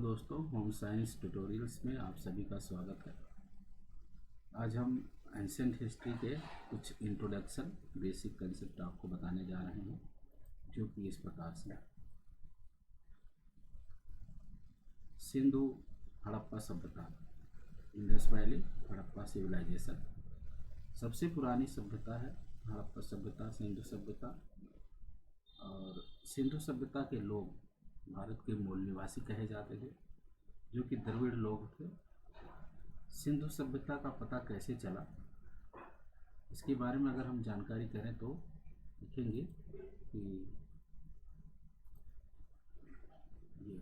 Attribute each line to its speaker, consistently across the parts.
Speaker 1: दोस्तों, home science tutorials में आप सभी का स्वागत है। आज हम एंशिएंट हिस्ट्री के कुछ इंट्रोडक्शन बेसिक कंसेप्ट आपको बताने जा रहे हैं, जो कि इस प्रकार से। सिंधु हड़प्पा सभ्यता, इंडस वैली हड़प्पा सिविलाइजेशन सबसे पुरानी सभ्यता है। हड़प्पा सभ्यता, सिंधु सभ्यता। और सिंधु सभ्यता के लोग भारत के मूल निवासी कहे जाते थे, जो कि द्रविड़ लोग थे। सिंधु सभ्यता का पता कैसे चला, इसके बारे में अगर हम जानकारी करें तो देखेंगे कि ये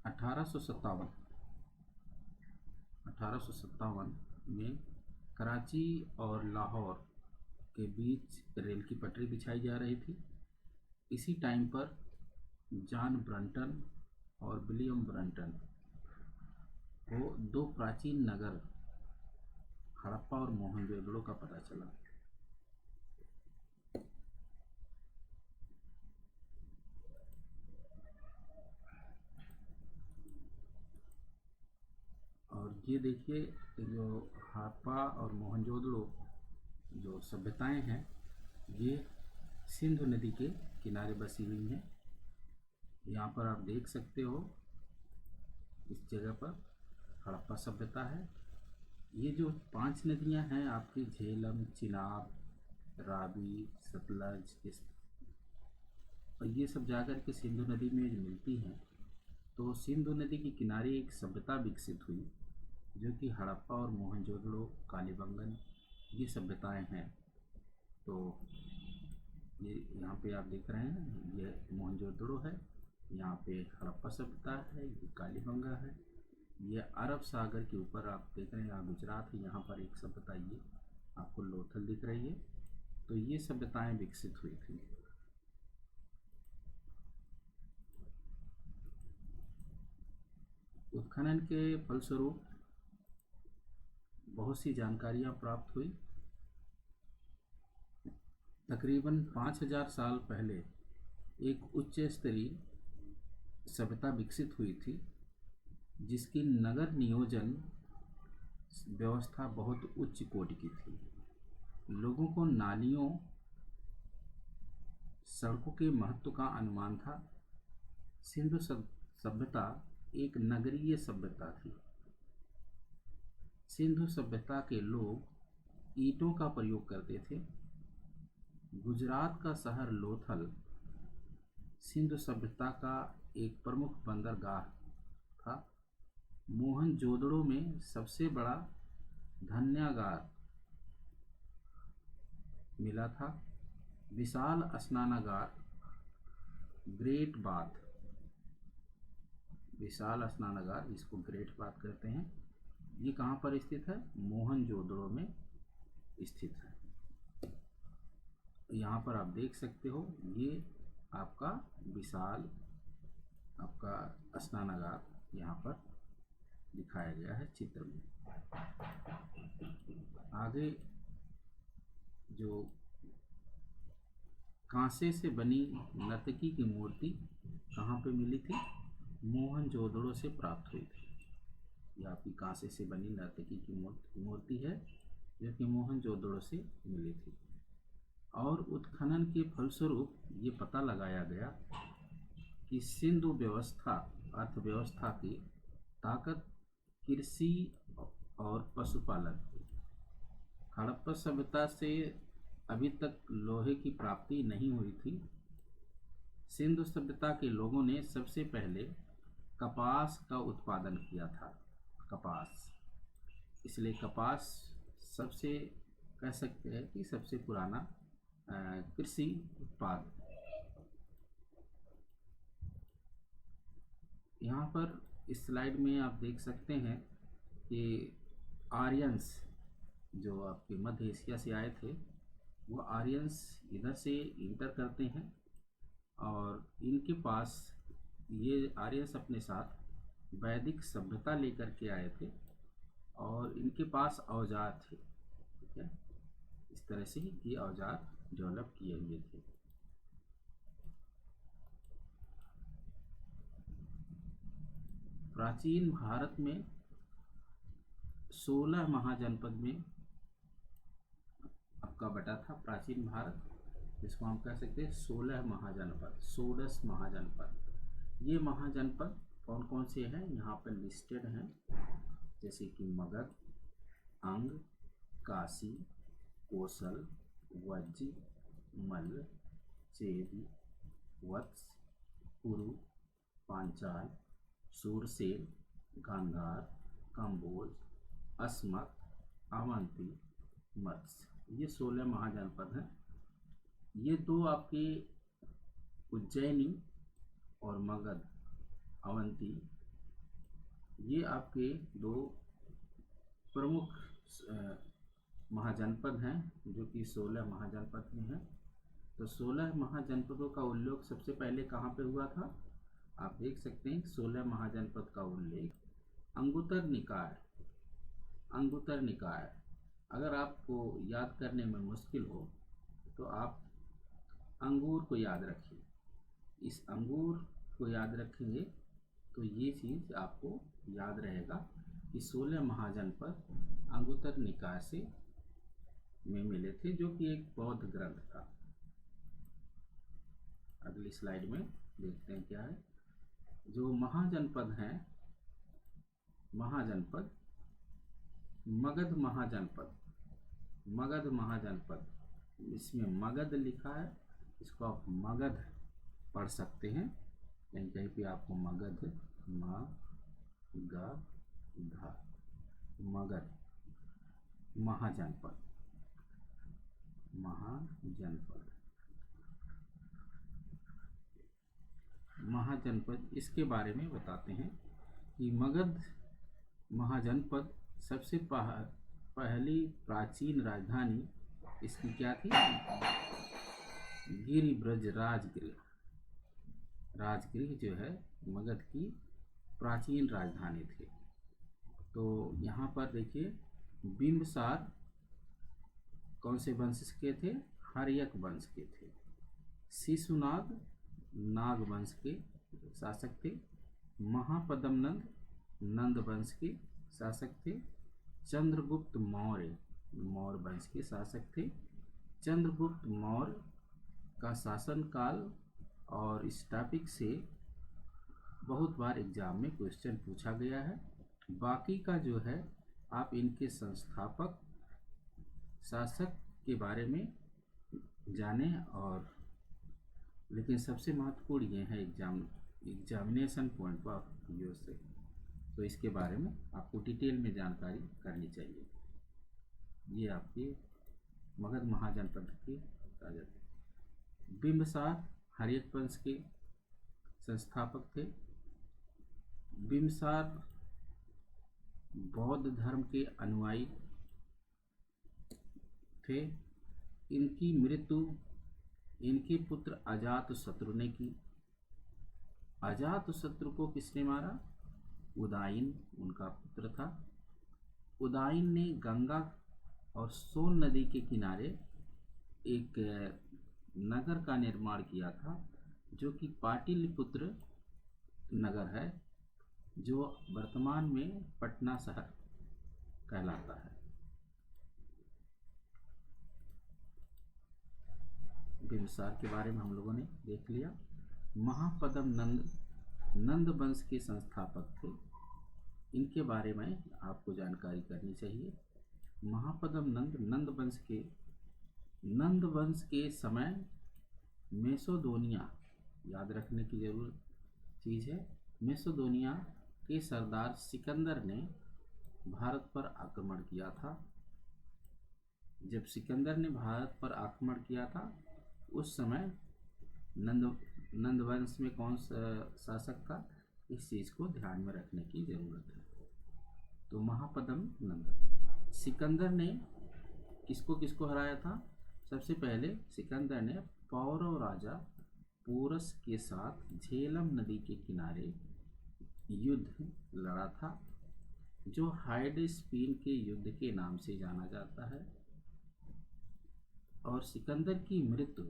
Speaker 1: 1857 में कराची और लाहौर के बीच रेल की पटरी बिछाई जा रही थी। इसी टाइम पर जॉन ब्रंटन और विलियम ब्रंटन को दो प्राचीन नगर हड़प्पा और मोहनजोदड़ो का पता चला। और ये देखिए, जो हड़प्पा और मोहनजोदड़ो जो सभ्यताएं हैं, ये सिंधु नदी के किनारे बसी हुई हैं। यहाँ पर आप देख सकते हो, इस जगह पर हड़प्पा सभ्यता है। ये जो 5 नदियाँ हैं आपकी, झेलम, चिनाब, रावी, सतलज, और ये सब जाकर के सिंधु नदी में मिलती हैं। तो सिंधु नदी के किनारे एक सभ्यता विकसित हुई, जो कि हड़प्पा और मोहनजोदड़ो, कालीबंगन, ये सभ्यताएं हैं। तो ये यहाँ पे आप देख रहे हैं, ये मोहनजोदड़ो है, यहाँ पे हड़प्पा सभ्यता है, ये कालीबंगा है। ये अरब सागर के ऊपर आप देख रहे हैं, यहाँ गुजरात है, यहाँ पर एक सभ्यता ये आपको लोथल दिख रही है। तो ये सभ्यताएं विकसित हुई थी। उत्खनन के फलस्वरूप बहुत सी जानकारियाँ प्राप्त हुई। तकरीबन 5000 साल पहले एक उच्च स्तरीय सभ्यता विकसित हुई थी, जिसकी नगर नियोजन व्यवस्था बहुत उच्च कोटि की थी। लोगों को नालियों, सड़कों के महत्व का अनुमान था। सिंधु सभ्यता एक नगरीय सभ्यता थी। सिंधु सभ्यता के लोग ईंटों का प्रयोग करते थे। गुजरात का शहर लोथल सिंधु सभ्यता का एक प्रमुख बंदरगाह था। मोहनजोदड़ो में सबसे बड़ा धान्यागार मिला था। विशाल स्नानागार, ग्रेट बाथ, विशाल स्नानागार, इसको ग्रेट बाथ कहते हैं, ये कहाँ पर स्थित है? मोहनजोदड़ो में स्थित है। यहाँ पर आप देख सकते हो, ये आपका विशाल आपका स्नानागार यहाँ पर दिखाया गया है चित्र में। आगे जो कांसे से बनी नर्तकी की मूर्ति कहाँ पे मिली थी? मोहनजोदड़ो से प्राप्त हुई थी। यह आपकी कांसे से बनी नर्तकी की मूर्ति है, जो कि मोहनजोदड़ो से मिली थी। और उत्खनन के फलस्वरूप ये पता लगाया गया कि सिंधु अर्थव्यवस्था की ताकत कृषि और पशुपालन थी। हड़प्पा सभ्यता से अभी तक लोहे की प्राप्ति नहीं हुई थी। सिंधु सभ्यता के लोगों ने सबसे पहले कपास का उत्पादन किया था। कपास, इसलिए कपास सबसे कह सकते हैं कि सबसे पुराना कृषि उत्पाद। यहाँ पर इस स्लाइड में आप देख सकते हैं कि आर्यंस जो आपके मध्य एशिया से आए थे, वो आर्यंस इधर से इंटर करते हैं, और इनके पास ये आर्यंस अपने साथ वैदिक सभ्यता लेकर के आए थे, और इनके पास औजार थे। ठीक है, इस तरह से ये औजार डेवलप किए हुए थे। प्राचीन भारत में 16 महाजनपद में आपका बटा था प्राचीन भारत, जिसको हम कह सकते हैं 16 महाजनपद, 16 महाजनपद। ये महाजनपद कौन कौन से हैं यहाँ पर लिस्टेड हैं, जैसे कि मगध, अंग, काशी, कोसल, वज्ज, मल्ल, चेदी, वत्स, कुरु, पांचाल, सूरसेन, गांधार, कंबोज, अस्मक, अवंती, मत्स्य। ये 16 महाजनपद हैं। ये दो आपके उज्जैनी और मगध, अवंती, ये आपके दो प्रमुख महाजनपद हैं जो कि 16 महाजनपद में हैं। तो 16 महाजनपदों का उल्लेख सबसे पहले कहाँ पे हुआ था? आप देख सकते हैं 16 महाजनपद का उल्लेख अंगुत्तर निकाय, अंगुत्तर निकाय। अगर आपको याद करने में मुश्किल हो तो आप अंगूर को याद रखिए। इस अंगूर को याद रखेंगे तो ये चीज़ आपको याद रहेगा कि 16 महाजनपद अंगुत्तर निकाय से में मिले थे, जो कि एक बौद्ध ग्रंथ था। अगली स्लाइड में देखते हैं क्या है। जो महाजनपद हैं, महाजनपद, मगध महाजनपद, मगध महाजनपद, इसमें मगध लिखा है, इसको आप मगध पढ़ सकते हैं, कहीं कहीं पे आपको मगध, मगध महाजनपद, महाजनपद, महाजनपद। इसके बारे में बताते हैं कि मगध महाजनपद सबसे पहली प्राचीन राजधानी इसकी क्या थी? गिरिब्रज राजगृह। राजगृह जो है मगध की प्राचीन राजधानी थी। तो यहाँ पर देखिए बिंबसार कौन से वंश के थे? हर्यक वंश के थे। शिशुनाग नाग वंश के शासक थे। महापद्मनंद नंद वंश के शासक थे। चंद्रगुप्त मौर्य मौर्य वंश के शासक थे। चंद्रगुप्त मौर्य का शासनकाल और इस टॉपिक से बहुत बार एग्जाम में क्वेश्चन पूछा गया है। बाकी का जो है आप इनके संस्थापक शासक के बारे में जानें, और लेकिन सबसे महत्वपूर्ण ये है एग्जामिनेशन पॉइंट ऑफ व्यू से, तो इसके बारे में आपको डिटेल में जानकारी करनी चाहिए। ये आपके मगध महाजनपद के राजा थे। बिंबसार हर्यक वंश के संस्थापक थे। बिंबसार बौद्ध धर्म के अनुयायी थे। इनकी मृत्यु इनके पुत्र अजातशत्रु ने की। अजातशत्रु को किसने मारा? उदायन उनका पुत्र था। उदायन ने गंगा और सोन नदी के किनारे एक नगर का निर्माण किया था, जो कि पाटलिपुत्र नगर है, जो वर्तमान में पटना शहर कहलाता है। बिंबसार के बारे में हम लोगों ने देख लिया। महापद्मनंद नंद वंश के संस्थापक थे। इनके बारे में आपको जानकारी करनी चाहिए। महापद्मनंद नंद वंश के समय मैसेडोनिया, याद रखने की जरूरत चीज़ है, मैसेडोनिया के सरदार सिकंदर ने भारत पर आक्रमण किया था। जब सिकंदर ने भारत पर आक्रमण किया था उस समय नंद वंश में कौन सा शासक था? इस चीज़ को ध्यान में रखने की जरूरत है। तो महापद्मनंद सिकंदर ने किसको किसको हराया था? सबसे पहले सिकंदर ने पौरव राजा पोरस के साथ झेलम नदी के किनारे युद्ध लड़ा था, जो हाइडेस्पीन के युद्ध के नाम से जाना जाता है। और सिकंदर की मृत्यु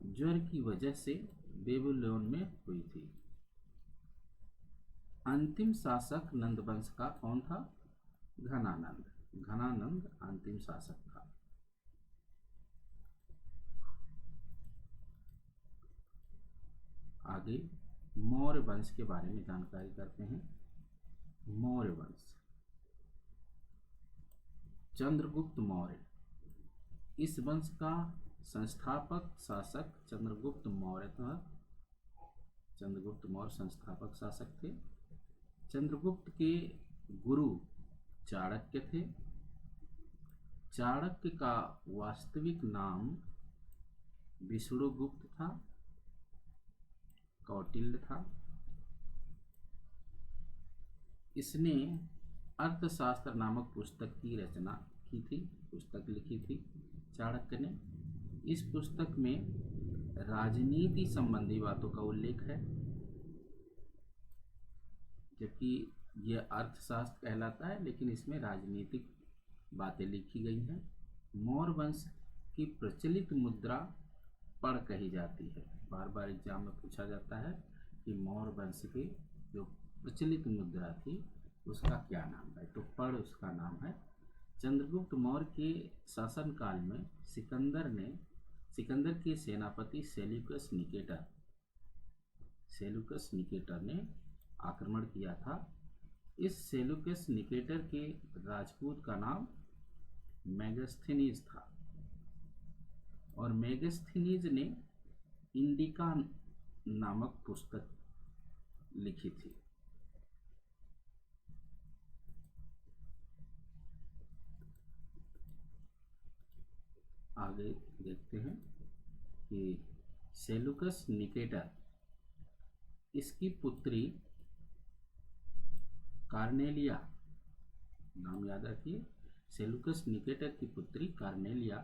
Speaker 1: ज्वर की वजह से बेबीलोन में हुई थी। अंतिम शासक नंद वंश का कौन था? घनानंद। घनानंद अंतिम शासक था। आगे मौर्य वंश के बारे में जानकारी करते हैं। मौर्य वंश, चंद्रगुप्त मौर्य, इस वंश का संस्थापक शासक चंद्रगुप्त मौर्य था। चंद्रगुप्त मौर्य संस्थापक शासक थे। चंद्रगुप्त के गुरु चाणक्य थे। चाणक्य का वास्तविक नाम विष्णुगुप्त था, कौटिल्य था। इसने अर्थशास्त्र नामक पुस्तक की रचना की थी, पुस्तक लिखी थी चाणक्य ने। इस पुस्तक में राजनीति संबंधी बातों का उल्लेख है, जबकि यह अर्थशास्त्र कहलाता है, लेकिन इसमें राजनीतिक बातें लिखी गई हैं। मौर्य वंश की प्रचलित मुद्रा पड़ कही जाती है। बार बार एग्जाम में पूछा जाता है कि मौर्य वंश की जो प्रचलित मुद्रा थी उसका क्या नाम है, तो पड़ उसका नाम है। चंद्रगुप्त मौर्य के शासनकाल में सिकंदर के सेनापति सेल्यूकस निकेटर ने आक्रमण किया था। इस सेल्यूकस निकेटर के राजपूत का नाम मेगास्थनीज था, और मेगास्थनीज ने इंडिका नामक पुस्तक लिखी थी। आगे देखते हैं कि सेल्यूकस निकेटर, इसकी पुत्री कार्नेलिया, नाम याद रखिए, सेल्यूकस निकेटर की पुत्री कार्नेलिया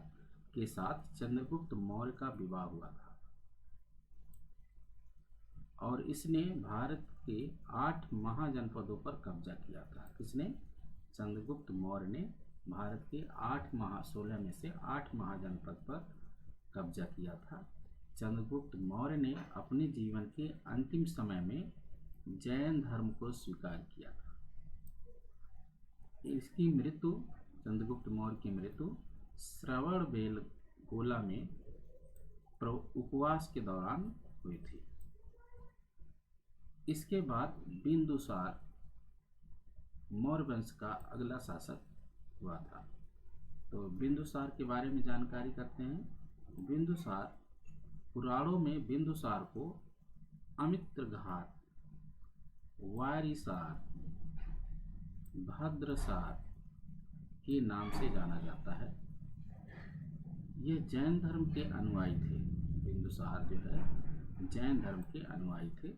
Speaker 1: के साथ चंद्रगुप्त मौर्य का विवाह हुआ था, और इसने भारत के 8 महाजनपदों पर कब्जा किया था। किसने? चंद्रगुप्त मौर्य ने भारत के 16 में से 8 महाजनपद पर कब्जा किया था। चंद्रगुप्त मौर्य ने अपने जीवन के अंतिम समय में जैन धर्म को स्वीकार किया था। इसकी मृत्यु, चंद्रगुप्त मौर्य की मृत्यु श्रवणबेलगोला में उपवास के दौरान हुई थी। इसके बाद बिंदुसार मौर्य वंश का अगला शासक हुआ था। तो बिंदुसार के बारे में जानकारी करते हैं। बिंदुसार, पुराणों में बिंदुसार को अमित्रघात, वारिसार, भद्रसार के नाम से जाना जाता है। ये जैन धर्म के अनुयायी थे। बिंदुसार जो है जैन धर्म के अनुयायी थे।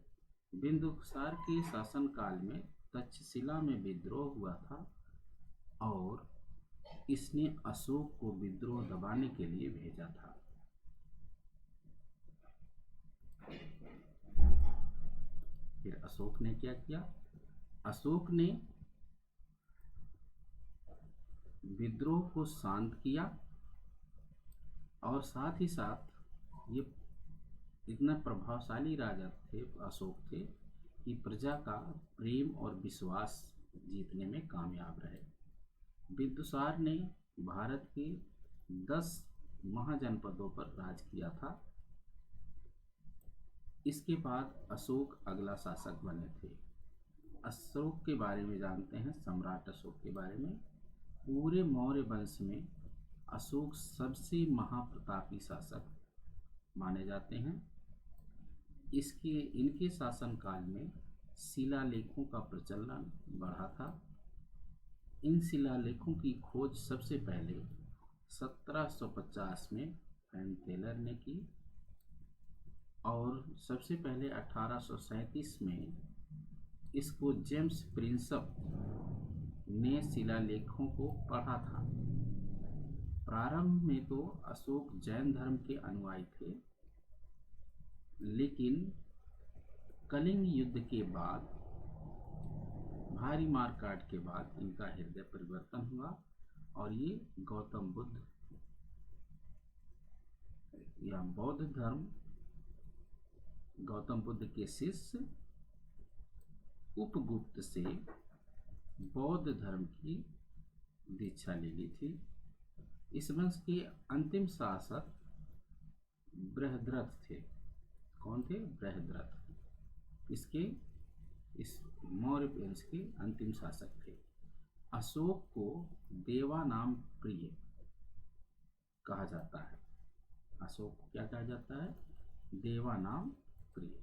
Speaker 1: बिंदुसार के शासनकाल में तक्षशिला में विद्रोह हुआ था, और इसने अशोक को विद्रोह दबाने के लिए भेजा था। फिर अशोक ने क्या किया? अशोक ने विद्रोह को शांत किया, और साथ ही साथ ये इतना प्रभावशाली राजा थे, अशोक थे, कि प्रजा का प्रेम और विश्वास जीतने में कामयाब रहे। बिंदुसार ने भारत के 10 महाजनपदों पर राज किया था। इसके बाद अशोक अगला शासक बने थे। अशोक के बारे में जानते हैं, सम्राट अशोक के बारे में। पूरे मौर्य वंश में अशोक सबसे महाप्रतापी शासक माने जाते हैं। इनके शासनकाल में शिलालेखों का प्रचलन बढ़ा था। इन शिलालेखों की खोज सबसे पहले 1750 में फैन टेलर ने की, और सबसे पहले 1837 में इसको जेम्स प्रिंसप ने शिलालेखों को पढ़ा था। प्रारंभ में तो अशोक जैन धर्म के अनुयायी थे, लेकिन कलिंग युद्ध के बाद, भारी मारकाट के बाद इनका हृदय परिवर्तन हुआ, और ये गौतम बुद्ध या बौद्ध धर्म, गौतम बुद्ध के शिष्य उपगुप्त से बौद्ध धर्म की दीक्षा ले ली थी। इस वंश के अंतिम शासक बृहद्रथ थे। कौन थे? बृहद्रथ। इसके इस मौर्य वंश के अंतिम शासक थे। अशोक को देवा नाम प्रिय कहा जाता है। अशोक को क्या कहा जाता है? देवा नाम प्रिय।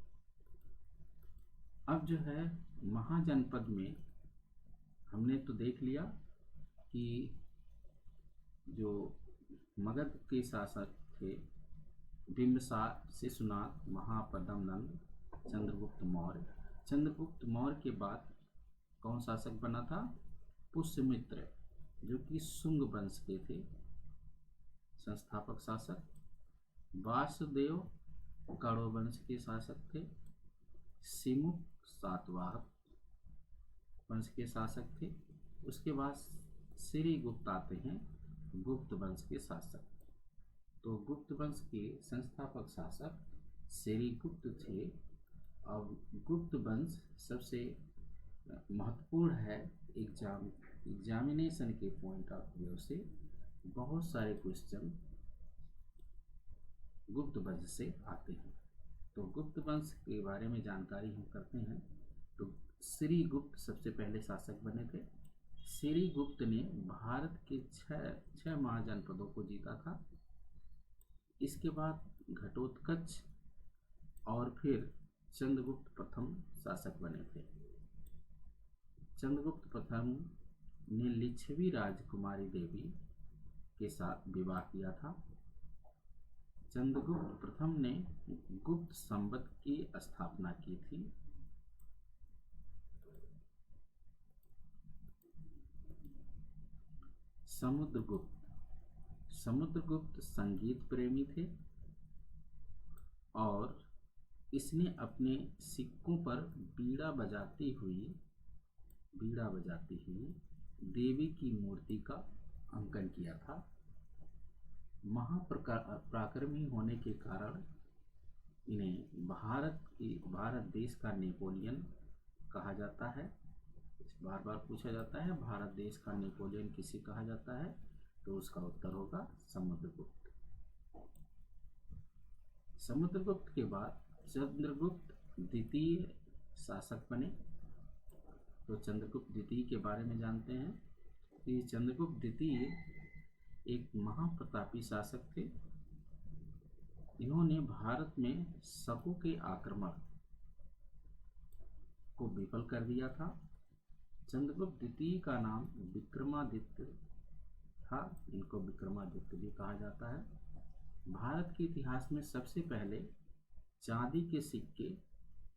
Speaker 1: अब जो है महाजनपद में हमने तो देख लिया कि जो मगध के शासक थे बिंबिसार, शिशुनाथ, महापद्म नंद, चंद्रगुप्त मौर्य। चंद्रगुप्त मौर्य के बाद कौन शासक बना था? पुष्यमित्र, जो कि शुंग वंश के थे संस्थापक शासक। वासुदेव कण्व वंश के शासक थे। सिमुक सातवाहन वंश के शासक थे। उसके बाद श्री गुप्त आते हैं, गुप्त वंश के शासक। तो गुप्त वंश के संस्थापक शासक श्री गुप्त थे। अब गुप्त वंश सबसे महत्वपूर्ण है। एग्जामिनेशन के पॉइंट ऑफ व्यू से बहुत सारे क्वेश्चन गुप्त वंश से आते हैं। तो गुप्त वंश के बारे में जानकारी हम करते हैं। तो श्री गुप्त सबसे पहले शासक बने थे। श्री गुप्त ने भारत के छह महाजनपदों को जीता था। इसके बाद घटोत्कच और फिर चंद्रगुप्त प्रथम शासक बने थे। चंद्रगुप्त प्रथम ने लिच्छवी राजकुमारी देवी के साथ विवाह किया था। चंद्रगुप्त प्रथम ने गुप्त संवत की स्थापना की थी। समुद्रगुप्त संगीत प्रेमी थे और इसने अपने सिक्कों पर बीड़ा बजाती हुई देवी की मूर्ति का अंकन किया था। महापराक्रमी होने के कारण इन्हें भारत देश का नेपोलियन कहा जाता है। बार बार पूछा जाता है भारत देश का नेपोलियन किसे कहा जाता है, तो उसका उत्तर होगा समुद्रगुप्त। समुद्रगुप्त के बाद चंद्रगुप्त द्वितीय शासक बने। तो चंद्रगुप्त द्वितीय के बारे में जानते हैं कि चंद्रगुप्त द्वितीय एक महाप्रतापी शासक थे। इन्होंने भारत में शकों के आक्रमण को विफल कर दिया था। चंद्रगुप्त द्वितीय का नाम विक्रमादित्य था। इनको विक्रमादित्य भी कहा जाता है। भारत के इतिहास में सबसे पहले चांदी के सिक्के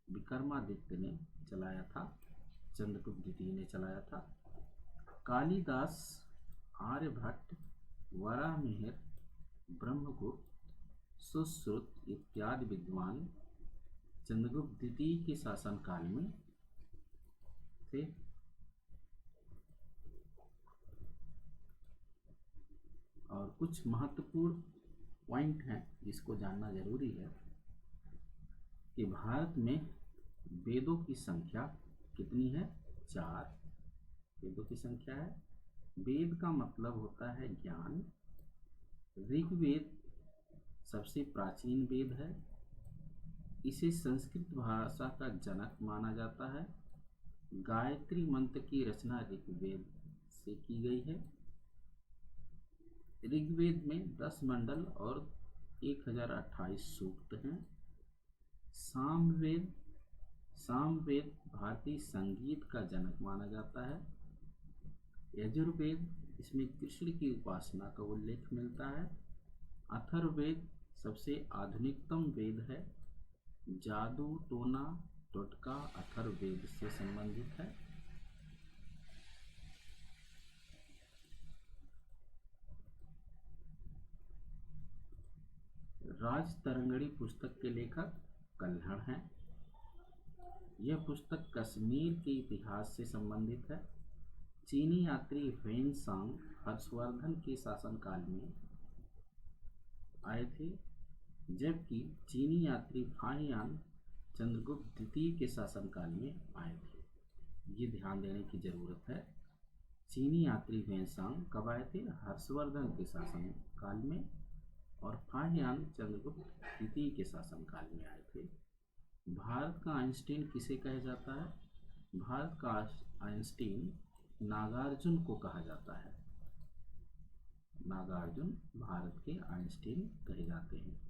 Speaker 1: विक्रमादित्य ने चलाया था। चंद्रगुप्त द्वितीय ने चलाया था। कालिदास, आर्यभट्ट, वराहमिहिर, ब्रह्मगुप्त, सुश्रुत इत्यादि विद्वान चंद्रगुप्त द्वितीय के शासनकाल में थे। और कुछ महत्वपूर्ण पॉइंट हैं जिसको जानना जरूरी है कि भारत में वेदों की संख्या कितनी है? 4 वेदों की संख्या है। वेद का मतलब होता है ज्ञान। ऋग्वेद सबसे प्राचीन वेद है। इसे संस्कृत भाषा का जनक माना जाता है। गायत्री मंत्र की रचना ऋग्वेद से की गई है। ऋग्वेद में 10 मंडल और 1028 सूक्त हैं। सामवेद भारतीय संगीत का जनक माना जाता है। यजुर्वेद, इसमें कृष्ण की उपासना का उल्लेख मिलता है। अथर्ववेद सबसे आधुनिकतम वेद है। जादू टोना टोटका अथर्ववेद से संबंधित है। राजतरंगिणी पुस्तक के लेखक कल्हड़ हैं। यह पुस्तक कश्मीर के इतिहास से संबंधित है। चीनी यात्री ह्वेनसांग हर्षवर्धन के शासनकाल में आए थे, जबकि चीनी यात्री फाहियान चंद्रगुप्त द्वितीय के शासनकाल में आए थे। ये ध्यान देने की ज़रूरत है। चीनी यात्री हुएनसांग कब आए थे? हर्षवर्धन के शासन काल में, और फाहियान चंद्रगुप्त द्वितीय के शासन काल में आए थे। भारत का आइंस्टीन किसे कहा जाता है? भारत का आइंस्टीन नागार्जुन को कहा जाता है। नागार्जुन भारत के आइंस्टीन कहे जाते हैं।